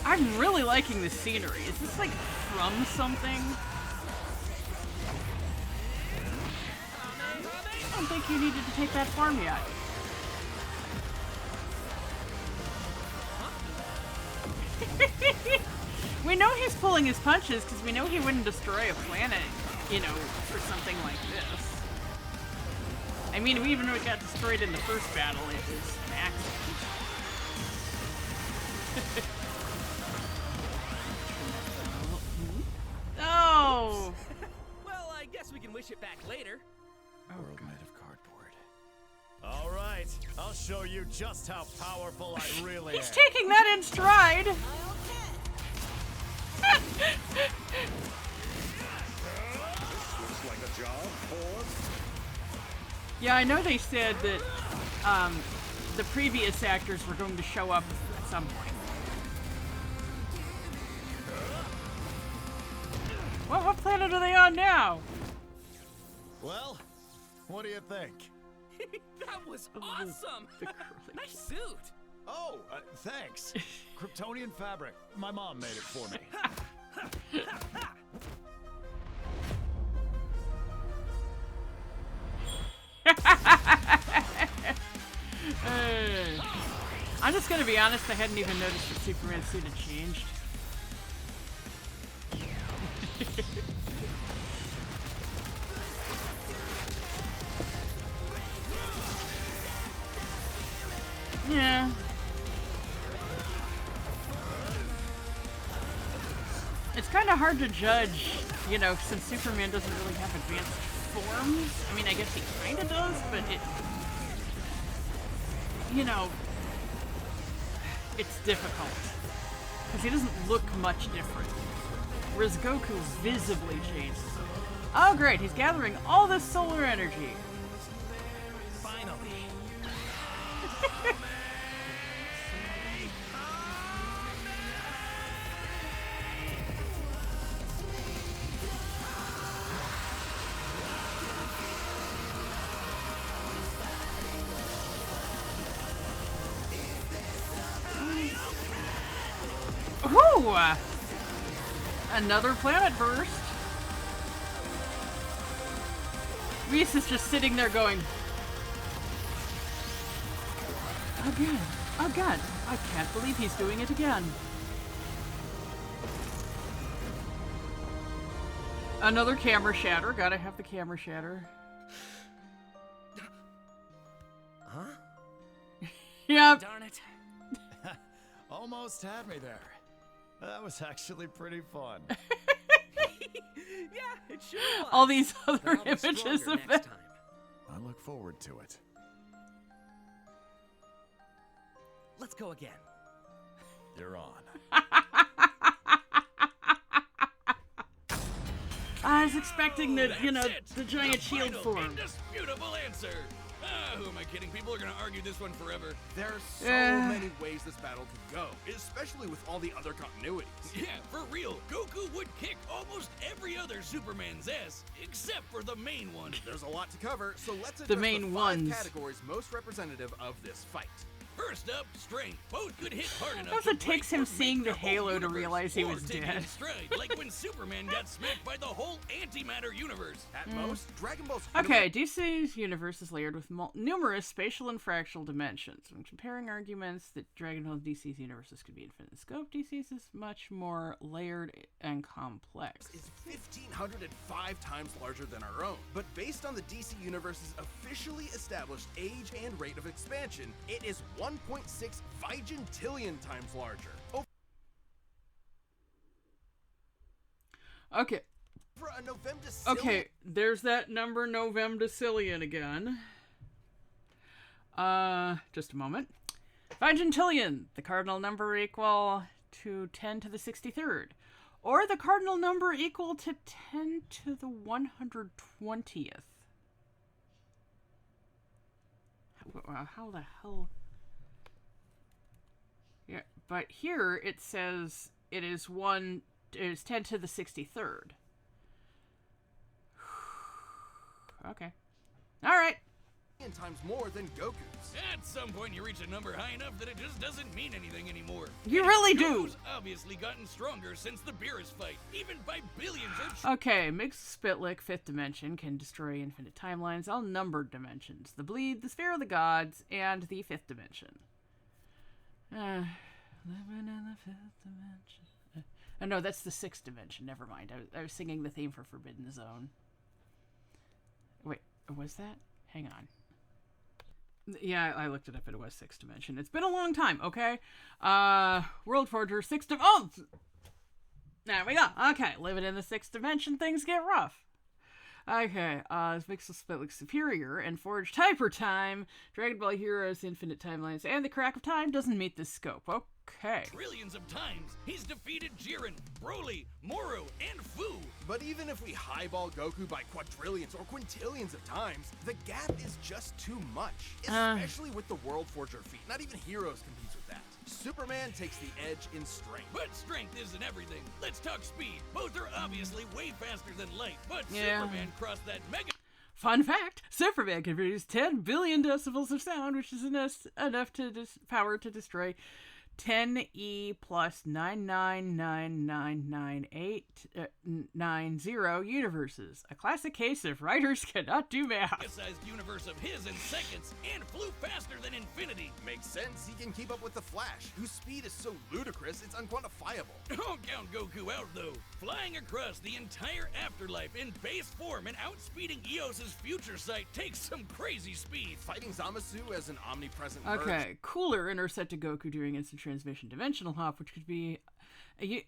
S1: I'm really liking the scenery. Is this like from something? I don't think you needed to take that farm yet. We know he's pulling his punches because we know he wouldn't destroy a planet, you know, for something like this. I mean, even when it got destroyed in the first battle, it was an accident. Oh!
S4: Well, I guess we can wish it back later.
S5: World made of cardboard. All right, I'll show you just how powerful I really am.
S1: He's taking that in stride.
S5: Looks like a job for...
S1: Yeah, I know they said that the previous actors were going to show up at some point. Well, what planet are they on now?
S5: Well, what do you think?
S4: That was awesome!
S1: The curly-
S4: Nice suit!
S5: Oh, thanks. Kryptonian fabric. My mom made it for me.
S1: I'm just gonna be honest, I hadn't even noticed that Superman's suit had changed. Yeah. It's kind of hard to judge, you know, since Superman doesn't really have advanced forms. I mean, I guess he kind of does, but it... You know... It's difficult. Because he doesn't look much different. Whereas Goku visibly changes. Oh great, he's gathering all this solar energy.
S4: Finally.
S1: Ooh! Another planet burst. Reese is just sitting there going, again, again. I can't believe he's doing it again. Another camera shatter. Gotta have the camera shatter.
S4: Huh?
S1: Yep.
S4: Darn it.
S5: Almost had me there. That was actually pretty fun.
S4: Yeah, it sure was.
S1: All these other
S4: But I'll be
S1: images
S4: stronger
S1: of
S4: next
S1: it.
S4: time.
S5: I look forward to it.
S4: Let's go again.
S5: You're on.
S1: I was expecting that, you know,
S2: That's it.
S1: the giant
S2: The
S1: shield
S2: final
S1: form.
S2: Indisputable answer. Who am I kidding? People are gonna argue this one forever.
S3: There are so
S1: Yeah.
S3: many ways this battle could go, especially with all the other continuities.
S2: Yeah, for real. Goku would kick almost every other Superman's ass, except for the main one.
S3: There's a lot to cover, so let's address
S1: The main
S3: five
S1: ones.
S3: categories most representative of this fight.
S2: First up, strength. Both could hit hard enough.
S1: Plus
S2: to
S1: it takes
S2: break
S1: him
S2: or
S1: seeing
S2: make
S1: the
S2: whole
S1: halo to
S2: universe,
S1: realize he
S2: or
S1: was
S2: take it
S1: dead.
S2: in stride, like when Superman got smacked by the whole antimatter universe.
S3: At most, Dragon Ball's
S1: Okay, DC's universe is layered with numerous spatial and fractal dimensions. When comparing arguments that Dragon Ball and DC's universes could be infinite in scope, DC's is much more layered and complex.
S3: is 1,505 times larger than our own. But based on the DC Universe's officially established age and rate of expansion, it is 1.6 vigintillion times larger.
S1: Okay,
S3: Over a November
S1: okay, there's that number Novemdecillion again. Just a moment. Vigintillion, the cardinal number equal to 10 to the 63rd. Or the cardinal number equal to 10 to the 120th. How the hell? Yeah, but here it says it is 10 to the 63rd. Okay. All right.
S3: times more than Goku's.
S2: At some point, you reach a number high enough that it just doesn't mean anything anymore.
S1: You really do.
S2: Goku's obviously gotten stronger since the Beerus fight, even by billions of.
S1: Okay, Mixed Spitlick, 5th dimension, can destroy infinite timelines, all numbered dimensions. The Bleed, the Sphere of the Gods, and the 5th dimension. Living in the 5th dimension. Oh no, that's the 6th dimension. Never mind. I was singing the theme for Forbidden Zone. Wait, was that? Hang on. Yeah, I looked it up. It was 6th dimension. It's been a long time, okay? World Forger, 6th dimension. Oh! There we go. Okay, living in the 6th dimension, things get rough. Okay, this makes the split look superior, and Forged Hyper Time, Dragon Ball Heroes, Infinite Timelines, and the Crack of Time doesn't meet this scope. Okay.
S2: Trillions of times, he's defeated Jiren, Broly, Moro, and Fu.
S3: But even if we highball Goku by quadrillions or quintillions of times, the gap is just too much. Especially with the World Forger feat. Not even Heroes competes with that. Superman takes the edge in strength.
S2: But strength isn't everything. Let's talk speed. Both are obviously way faster than light, but
S1: Yeah.
S2: Superman crossed that mega...
S1: Fun fact, Superman can produce 10 billion decibels of sound, which is enough power to destroy 10e plus 999998990 universes. A classic case of writers cannot do math.
S2: sized universe of his in seconds and flew faster than infinity.
S3: Makes sense, he can keep up with the Flash, whose speed is so ludicrous it's unquantifiable.
S2: Don't count Goku out, though. Flying across the entire afterlife in base form and outspeeding Eos's future sight takes some crazy speed.
S3: Fighting Zamasu as an omnipresent merge.
S1: Okay, cooler intercepted Goku during instant transmission dimensional hop, which could be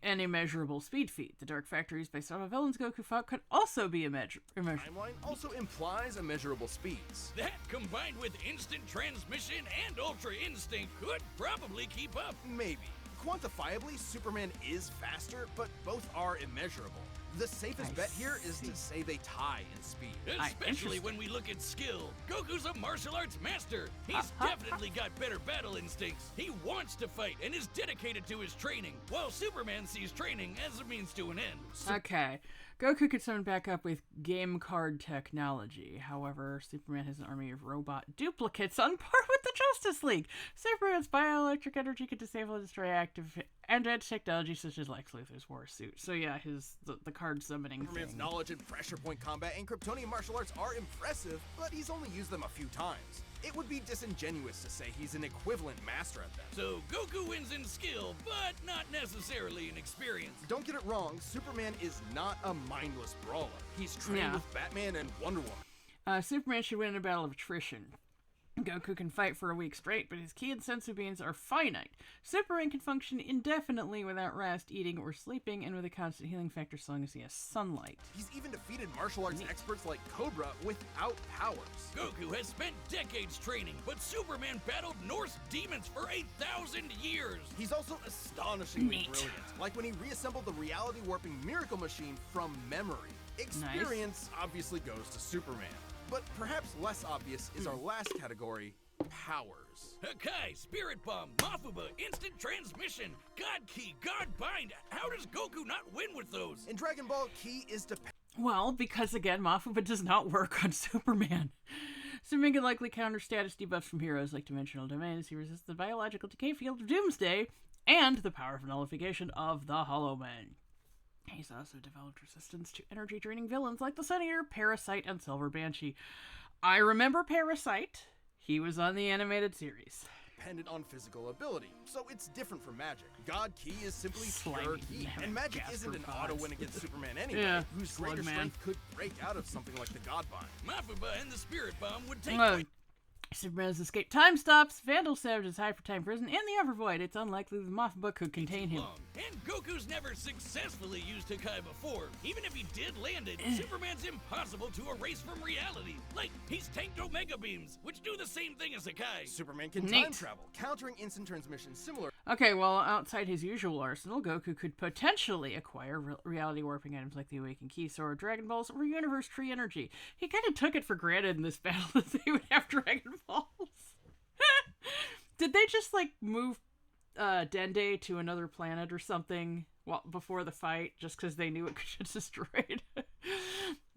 S1: an immeasurable speed feat. The Dark Factories based on a villain's Goku fought could also be immeasurable.
S3: Timeline also implies immeasurable speeds.
S2: That, combined with instant transmission and Ultra Instinct, could probably keep up.
S3: Maybe. Quantifiably, Superman is faster, but both are immeasurable. The safest bet here is to say they tie in speed.
S2: Especially when we look at skill. Goku's a martial arts master. He's definitely got better battle instincts. He wants to fight and is dedicated to his training, while Superman sees training as a means to an end.
S1: Okay, Goku could summon back up with game card technology. However, Superman has an army of robot duplicates on par with the Justice League. Superman's bioelectric energy could disable and destroy active and edge technology such as Lex Luthor's war suit. So yeah, the card summoning
S3: Superman's
S1: thing.
S3: knowledge in pressure point combat and Kryptonian martial arts are impressive, but he's only used them a few times. It would be disingenuous to say he's an equivalent master at them.
S2: So Goku wins in skill, but not necessarily in experience.
S3: Don't get it wrong, Superman is not a mindless brawler. He's trained with Batman and Wonder Woman.
S1: Superman should win a battle of attrition. Goku can fight for a week straight, but his ki and sensu beans are finite. Superman can function indefinitely without rest, eating, or sleeping, and with a constant healing factor so long as he has sunlight.
S3: He's even defeated martial arts experts like Cobra without powers.
S2: Goku has spent decades training, but Superman battled Norse demons for 1,000 years.
S3: He's also astonishingly
S1: Neat.
S3: brilliant, like when he reassembled the reality warping miracle machine from memory. Experience obviously goes to Superman. But perhaps less obvious is our last category, powers.
S2: Hakai, Spirit Bomb, Mafuba, Instant Transmission, God Key, God Bind. How does Goku not win with those?
S3: In Dragon Ball, Ki is
S1: Well, because again, Mafuba does not work on Superman. Superman can likely counter status debuffs from heroes like Dimensional Domains. He resists the biological decay field of Doomsday and the powerful nullification of the Hollow Man. He's also developed resistance to energy-draining villains like the Sun Eater, Parasite, and Silver Banshee. I remember Parasite. He was on the animated series.
S3: dependent on physical ability, so it's different from magic. God Ki is simply pure Ki, and magic isn't an auto win against Superman anyway, whose greater strength could break out of something like the God Bind.
S2: Mafuba and the Spirit Bomb would take
S1: Superman's escape time stops, Vandal Savage's Hypertime Prison, and the Evervoid. It's unlikely the Mafuba could contain him.
S2: And Goku's never successfully used Hakai before. Even if he did land it, Superman's impossible to erase from reality. Like, he's tanked Omega Beams, which do the same thing as Hakai.
S3: Superman can time travel, countering instant transmission similar.
S1: Okay, well, outside his usual arsenal, Goku could potentially acquire reality warping items like the Awakened Key Sword, Dragon Balls, or Universe Tree Energy. He kind of took it for granted in this battle that they would have Dragon Balls. Did they just, like, move Dende to another planet or something before the fight, just because they knew it could get destroyed?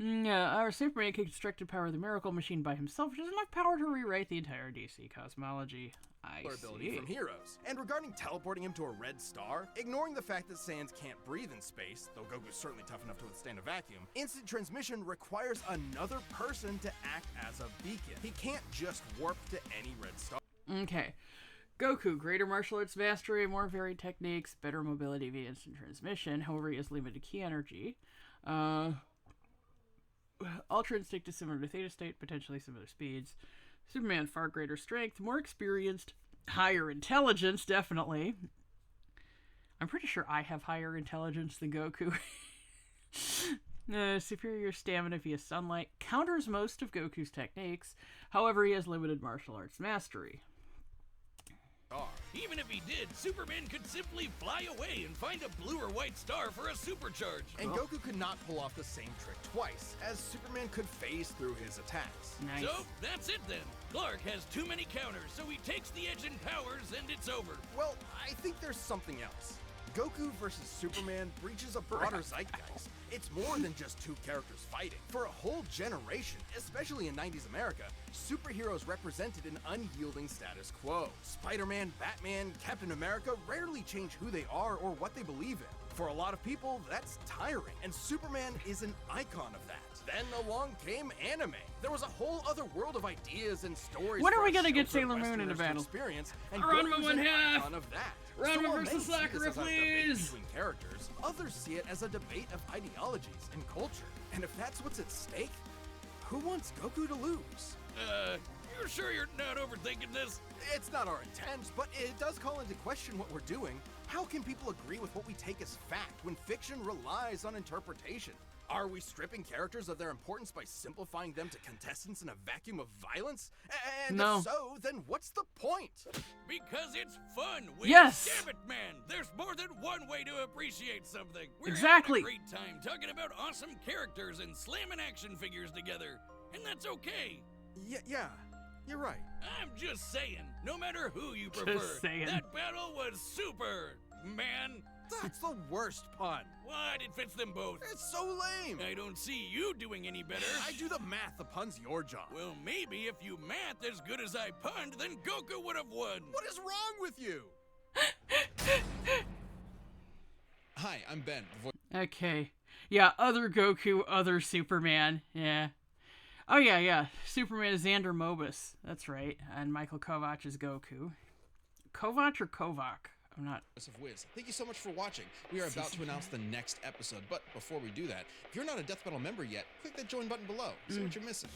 S1: Our Superman can construct and power the Miracle Machine by himself, which has enough power to rewrite the entire DC cosmology.
S3: Ability from heroes. And regarding teleporting him to a red star, ignoring the fact that Sans can't breathe in space, though Goku's certainly tough enough to withstand a vacuum, instant transmission requires another person to act as a beacon. He can't just warp to any red star.
S1: Okay. Goku, greater martial arts mastery, more varied techniques, better mobility via instant transmission. However, he has limited ki energy. Ultra Instinct is similar to Theta State, potentially similar speeds. Superman, far greater strength, more experienced, higher intelligence, definitely. I'm pretty sure I have higher intelligence than Goku. Superior stamina via sunlight counters most of Goku's techniques. However, he has limited martial arts mastery.
S2: Even if he did, Superman could simply fly away and find a blue or white star for a supercharge.
S3: And Goku could not pull off the same trick twice, as Superman could phase through his attacks.
S1: Nice.
S2: So, that's it then. Clark has too many counters, so he takes the edge in powers and it's over.
S3: Well, I think there's something else. Goku versus Superman breaches a broader zeitgeist. It's more than just two characters fighting. For a whole generation, especially in 90s America, superheroes represented an unyielding status quo. Spider-Man, Batman, Captain America rarely change who they are or what they believe in. For a lot of people, that's tiring, and Superman is an icon of that. Then along came anime. There was a whole other world of ideas and stories.
S1: When are
S3: for
S1: we
S3: us
S1: gonna get
S3: sheltered
S1: Sailor Moon into
S3: Westerners to
S1: battle?
S3: Experience, and
S1: Ranma
S3: Goku's
S1: one
S3: an
S1: half.
S3: icon of that.
S1: Ranma
S3: while
S1: versus
S3: many see
S1: Sakura,
S3: this as a debate
S1: please.
S3: between characters, others see it as a debate of ideologies and culture. And if that's what's at stake, who wants Goku to lose?
S2: You're sure you're not overthinking this?
S3: It's not our intent, but it does call into question what we're doing. How can people agree with what we take as fact when fiction relies on interpretation? Are we stripping characters of their importance by simplifying them to contestants in a vacuum of violence? And
S1: No.
S3: if so, then what's the point?
S2: Because it's fun.
S1: Yes.
S2: Damn it, man. There's more than one way to appreciate something. We're
S1: Exactly.
S2: having a great time talking about awesome characters and slamming action figures together. And that's okay.
S3: Yeah, you're right.
S2: I'm just saying, no matter who you prefer,
S1: saying.
S2: that battle was super, man.
S3: That's the worst pun.
S2: What? It fits them both.
S3: It's so lame.
S2: I don't see you doing any better.
S3: I do the math, the pun's your job.
S2: Well, maybe if you math as good as I punned, then Goku would have won.
S3: What is wrong with you?
S6: Hi, I'm Ben.
S1: Okay. Yeah, other Goku, other Superman. Yeah. Oh, yeah. Superman is Xander Mobus. That's right. And Michael Kovac is Goku. Kovac or Kovac? I'm not...
S6: Of Wiz. Thank you so much for watching. We are about to announce the next episode, but before we do that, if you're not a Death Battle member yet, click that join button below. See what you're missing.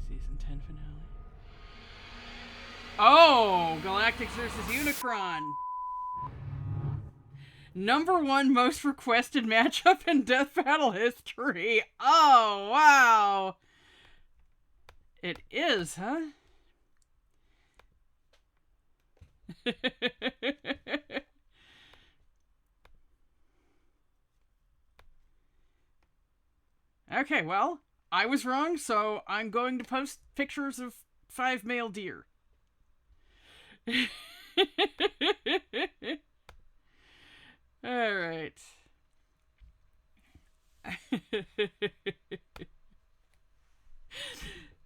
S1: Season 10 finale. Oh! Galactic versus Unicron. #1 most requested matchup in Death Battle history. Oh, wow. It is, huh? Okay, well, I was wrong, so I'm going to post pictures of 5 male deer. All right.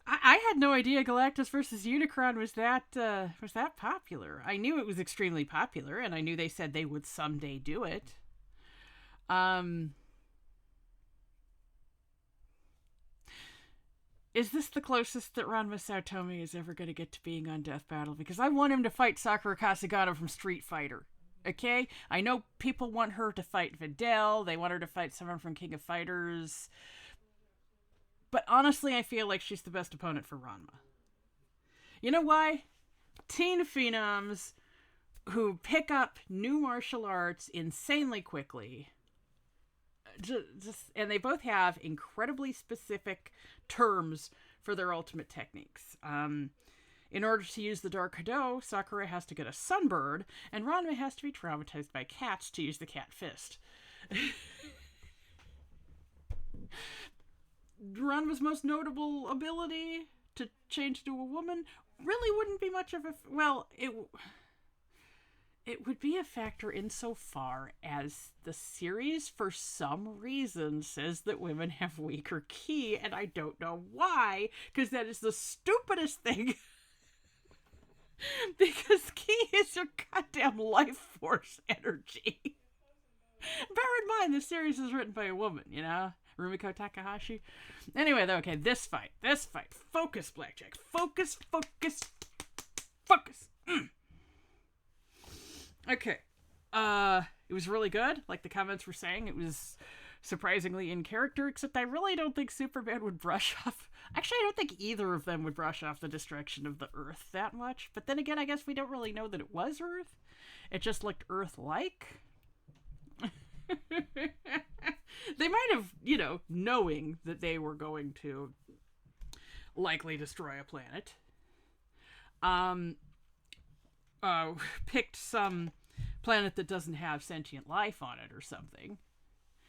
S1: I had no idea Galactus versus Unicron was that popular. I knew it was extremely popular, and I knew they said they would someday do it. Is this the closest that Ranma Saotome is ever going to get to being on Death Battle? Because I want him to fight Sakura Kasagano from Street Fighter. Okay? I know people want her to fight Videl. They want her to fight someone from King of Fighters. But honestly, I feel like she's the best opponent for Ranma. You know why? Teen phenoms who pick up new martial arts insanely quickly. And they both have incredibly specific terms for their ultimate techniques. In order to use the Dark Hado, Sakura has to get a sunbird, and Ranma has to be traumatized by cats to use the cat fist. Ranma's most notable ability to change to a woman really wouldn't be much of a... Well, it would be a factor insofar as the series, for some reason, says that women have weaker ki, and I don't know why, because that is the stupidest thing. Because ki is your goddamn life force energy. Bear in mind, this series is written by a woman, you know? Rumiko Takahashi. Anyway, though, okay, this fight. Focus, Blackjack. Focus. Okay. It was really good. Like the comments were saying, it was surprisingly in character, except I really don't think Superman would brush off... Actually, I don't think either of them would brush off the destruction of the Earth that much. But then again, I guess we don't really know that it was Earth. It just looked Earth-like. They might have, knowing that they were going to likely destroy a planet, picked some planet that doesn't have sentient life on it or something.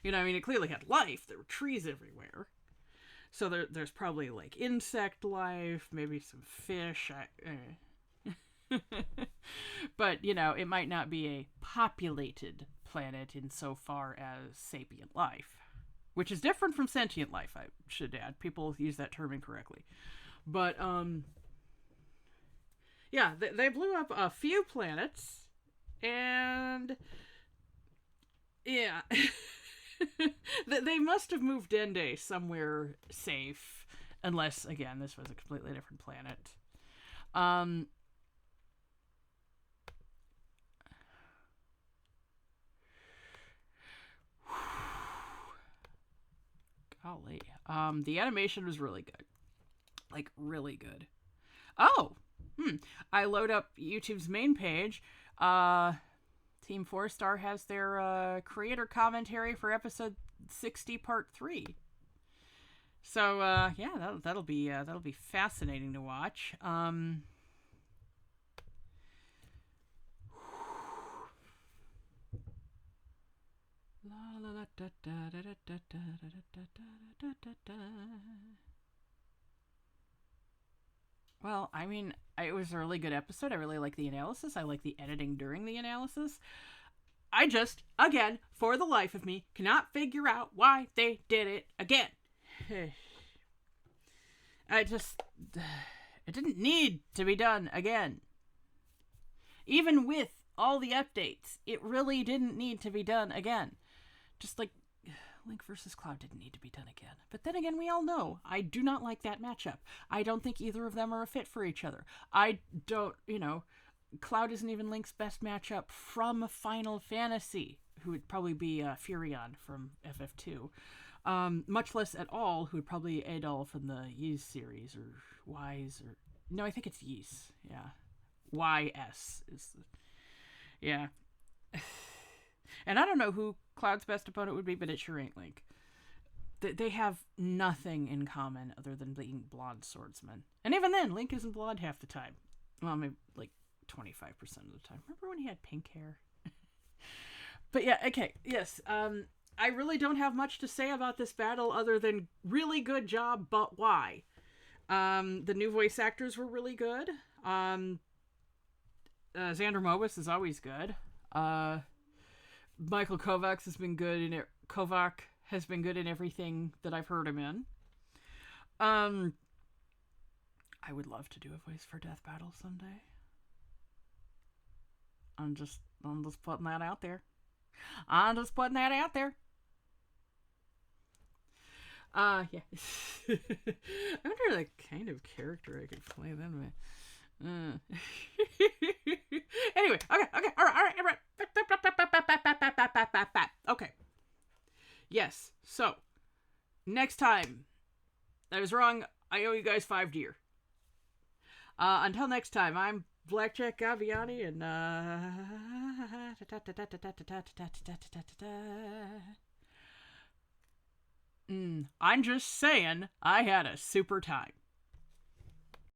S1: It clearly had life. There were trees everywhere. So there's probably, like, insect life, maybe some fish. But, it might not be a populated planet insofar as sapient life, which is different from sentient life, I should add. People use that term incorrectly. But, yeah, they blew up a few planets, and, yeah, they must have moved Dende somewhere safe, unless, again, this was a completely different planet. Golly. The animation was really good. Like, really good. Oh! I load up YouTube's main page. Team 4-Star has their creator commentary for episode 60, part 3. So, yeah, that'll be fascinating to watch. Well, I mean, it was a really good episode. I really like the analysis. I like the editing during the analysis. I just, again, for the life of me, cannot figure out why they did it again. It didn't need to be done again. Even with all the updates, it really didn't need to be done again. Just like Link versus Cloud didn't need to be done again. But then again, we all know I do not like that matchup. I don't think either of them are a fit for each other. I don't, Cloud isn't even Link's best matchup from Final Fantasy, who would probably be Furion from FF2. Much less at all, who would probably Adol from the Ys series, or Ys, or... No, I think it's Ys, yeah. YS is the... Yeah. And I don't know who Cloud's best opponent would be, but it sure ain't Link. They have nothing in common other than being blonde swordsmen. And even then, Link isn't blonde half the time. Well, maybe like 25% of the time. Remember when he had pink hair? But yeah, okay, yes. I really don't have much to say about this battle other than really good job, but why? The new voice actors were really good. Xander Mobus is always good. Michael Kovacs has been good in it. Kovac has been good in everything that I've heard him in. I would love to do a voice for Death Battle someday. I'm just putting that out there. Yeah. I wonder the kind of character I could play then. Anyway, okay, all right. Okay. Yes, so, next time. I was wrong. I owe you guys 5 deer. Until next time, I'm Blackjack Gaviani, and I'm just saying I had a super time.